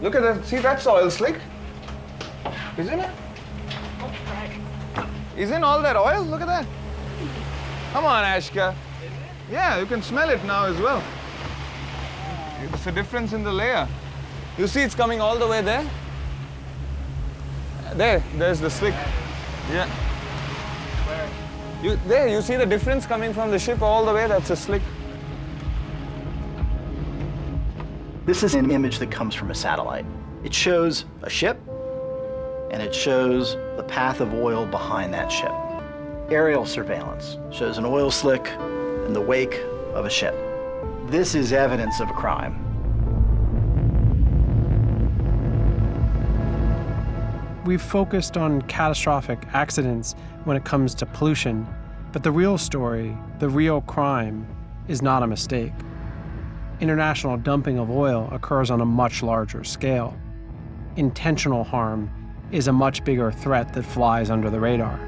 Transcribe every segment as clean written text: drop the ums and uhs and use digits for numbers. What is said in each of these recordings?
Look at that. See, that's oil slick. Isn't it? Isn't all that oil? Look at that. Come on, Ashka. Yeah, you can smell it now as well. It's a difference in the layer. You see it's coming all the way there? There's the slick. Yeah. Where? You see the difference coming from the ship all the way? That's a slick. This is an image that comes from a satellite. It shows a ship, and it shows the path of oil behind that ship. Aerial surveillance shows an oil slick in the wake of a ship. This is evidence of a crime. We've focused on catastrophic accidents when it comes to pollution, but the real story, the real crime, is not a mistake. International dumping of oil occurs on a much larger scale. Intentional harm is a much bigger threat that flies under the radar.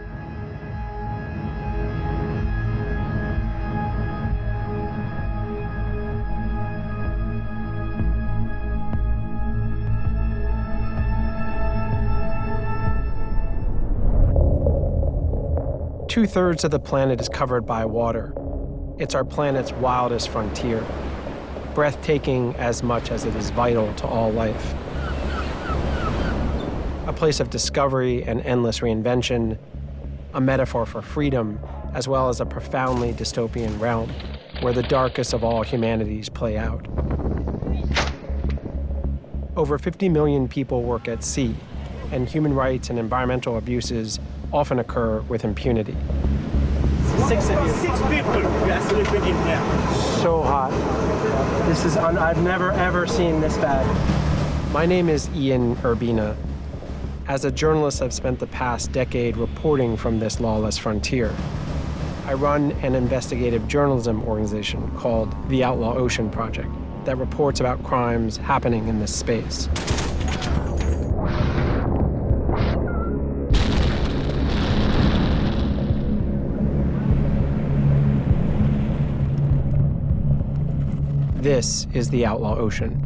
Two-thirds of the planet is covered by water. It's our planet's wildest frontier, breathtaking as much as it is vital to all life. A place of discovery and endless reinvention, a metaphor for freedom, as well as a profoundly dystopian realm where the darkest of all humanities play out. Over 50 million people work at sea, and human rights and environmental abuses often occur with impunity. 6 of you. 6 people we are sleeping in here. So hot. This is, I've never ever seen this bad. My name is Ian Urbina. As a journalist, I've spent the past decade reporting from this lawless frontier. I run an investigative journalism organization called the Outlaw Ocean Project that reports about crimes happening in this space. This is the Outlaw Ocean.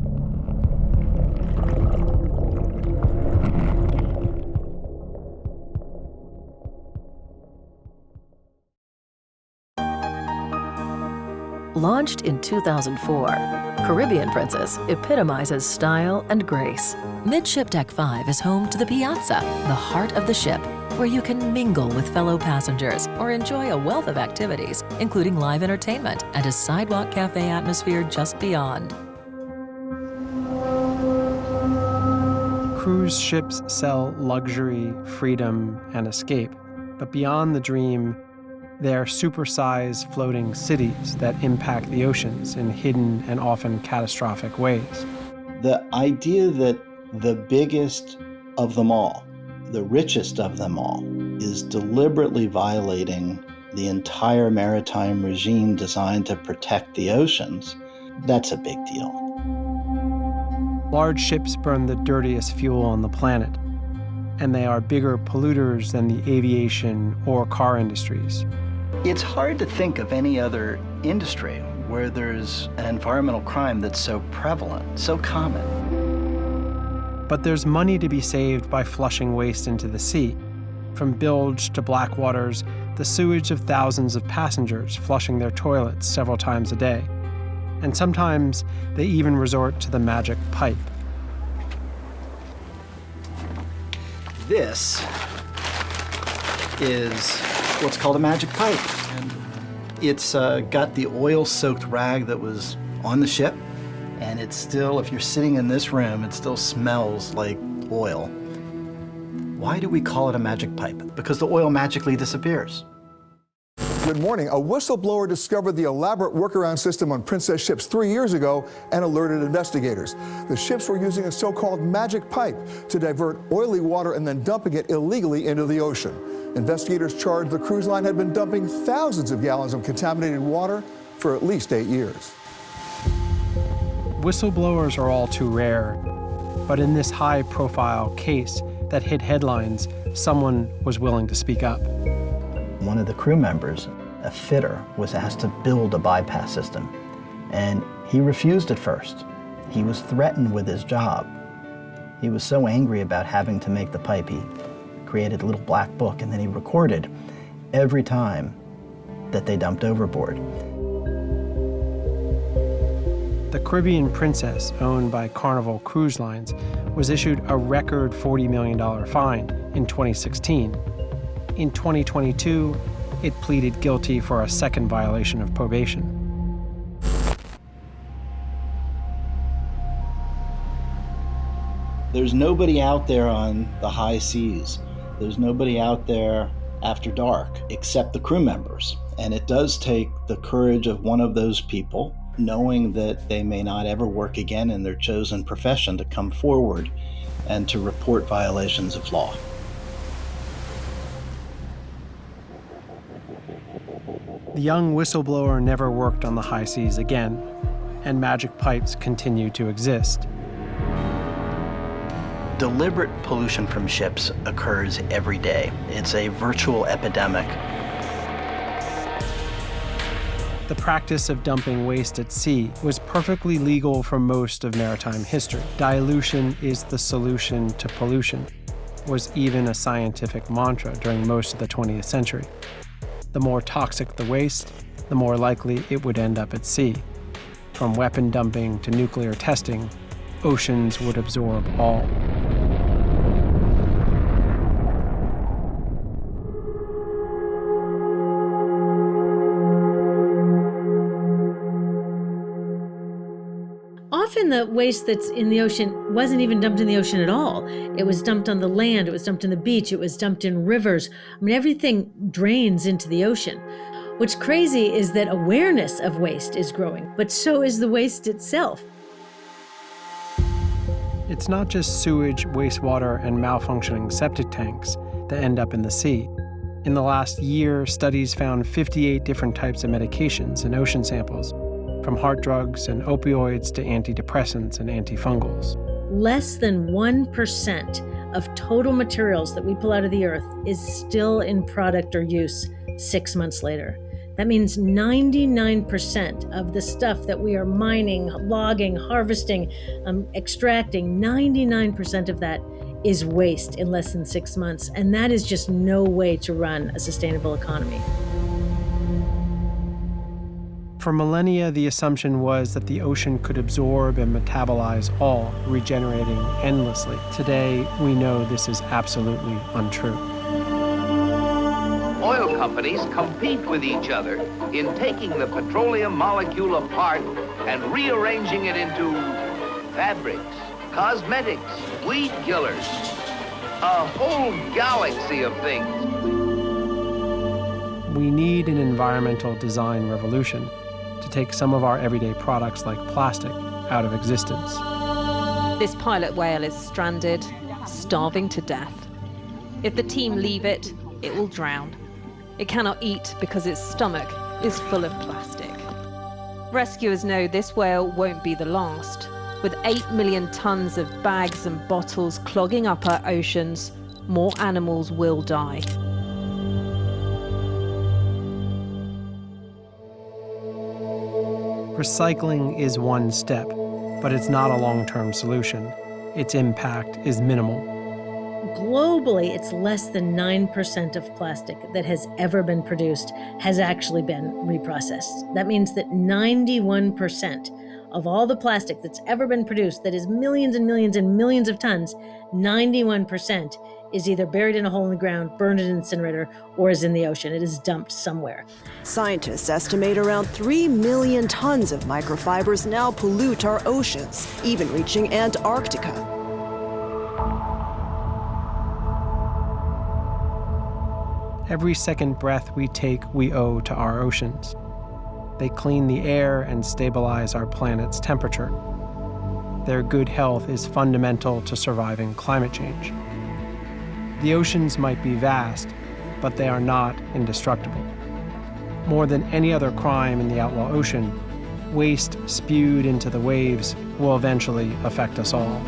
Launched in 2004, Caribbean Princess epitomizes style and grace. Midship Deck 5 is home to the Piazza, the heart of the ship, where you can mingle with fellow passengers or enjoy a wealth of activities, including live entertainment and a sidewalk cafe atmosphere just beyond. Cruise ships sell luxury, freedom, and escape. But beyond the dream, they are supersized floating cities that impact the oceans in hidden and often catastrophic ways. The idea that the biggest of them all, the richest of them all, is deliberately violating the entire maritime regime designed to protect the oceans, that's a big deal. Large ships burn the dirtiest fuel on the planet, and they are bigger polluters than the aviation or car industries. It's hard to think of any other industry where there's an environmental crime that's so prevalent, so common. But there's money to be saved by flushing waste into the sea. From bilge to black waters, the sewage of thousands of passengers flushing their toilets several times a day. And sometimes they even resort to the magic pipe. This is what's called a magic pipe. And it's got the oil-soaked rag that was on the ship, and it's still, if you're sitting in this room, it still smells like oil. Why do we call it a magic pipe? Because the oil magically disappears. Good morning. A whistleblower discovered the elaborate workaround system on Princess ships 3 years ago and alerted investigators. The ships were using a so-called magic pipe to divert oily water and then dumping it illegally into the ocean. Investigators charged the cruise line had been dumping thousands of gallons of contaminated water for at least 8 years. Whistleblowers are all too rare, but in this high-profile case that hit headlines, someone was willing to speak up. One of the crew members, a fitter, was asked to build a bypass system, and he refused at first. He was threatened with his job. He was so angry about having to make the pipe, he created a little black book, and then he recorded every time that they dumped overboard. The Caribbean Princess, owned by Carnival Cruise Lines, was issued a record $40 million fine in 2016. In 2022, it pleaded guilty for a second violation of probation. There's nobody out there on the high seas. There's nobody out there after dark except the crew members. And it does take the courage of one of those people, knowing that they may not ever work again in their chosen profession, to come forward and to report violations of law. The young whistleblower never worked on the high seas again, and magic pipes continue to exist. Deliberate pollution from ships occurs every day. It's a virtual epidemic. The practice of dumping waste at sea was perfectly legal for most of maritime history. Dilution is the solution to pollution was even a scientific mantra during most of the 20th century. The more toxic the waste, the more likely it would end up at sea. From weapon dumping to nuclear testing, oceans would absorb all. Often the waste that's in the ocean wasn't even dumped in the ocean at all. It was dumped on the land, it was dumped on the beach, it was dumped in rivers. I mean, everything drains into the ocean. What's crazy is that awareness of waste is growing, but so is the waste itself. It's not just sewage, wastewater, and malfunctioning septic tanks that end up in the sea. In the last year, studies found 58 different types of medications in ocean samples, from heart drugs and opioids to antidepressants and antifungals. Less than 1% of total materials that we pull out of the earth is still in product or use 6 months later. That means 99% of the stuff that we are mining, logging, harvesting, extracting, 99% of that is waste in less than 6 months. And that is just no way to run a sustainable economy. For millennia, the assumption was that the ocean could absorb and metabolize all, regenerating endlessly. Today, we know this is absolutely untrue. Oil companies compete with each other in taking the petroleum molecule apart and rearranging it into fabrics, cosmetics, weed killers, a whole galaxy of things. We need an environmental design revolution to take some of our everyday products like plastic out of existence. This pilot whale is stranded, starving to death. If the team leave it, it will drown. It cannot eat because its stomach is full of plastic. Rescuers know this whale won't be the last. With 8 million tons of bags and bottles clogging up our oceans, more animals will die. Recycling is one step, but it's not a long-term solution. Its impact is minimal. Globally, it's less than 9% of plastic that has ever been produced has actually been reprocessed. That means that 91% of all the plastic that's ever been produced, that is millions and millions and millions of tons, 91% is either buried in a hole in the ground, burned in an incinerator, or is in the ocean. It is dumped somewhere. Scientists estimate around 3 million tons of microfibers now pollute our oceans, even reaching Antarctica. Every second breath we take, we owe to our oceans. They clean the air and stabilize our planet's temperature. Their good health is fundamental to surviving climate change. The oceans might be vast, but they are not indestructible. More than any other crime in the outlaw ocean, waste spewed into the waves will eventually affect us all.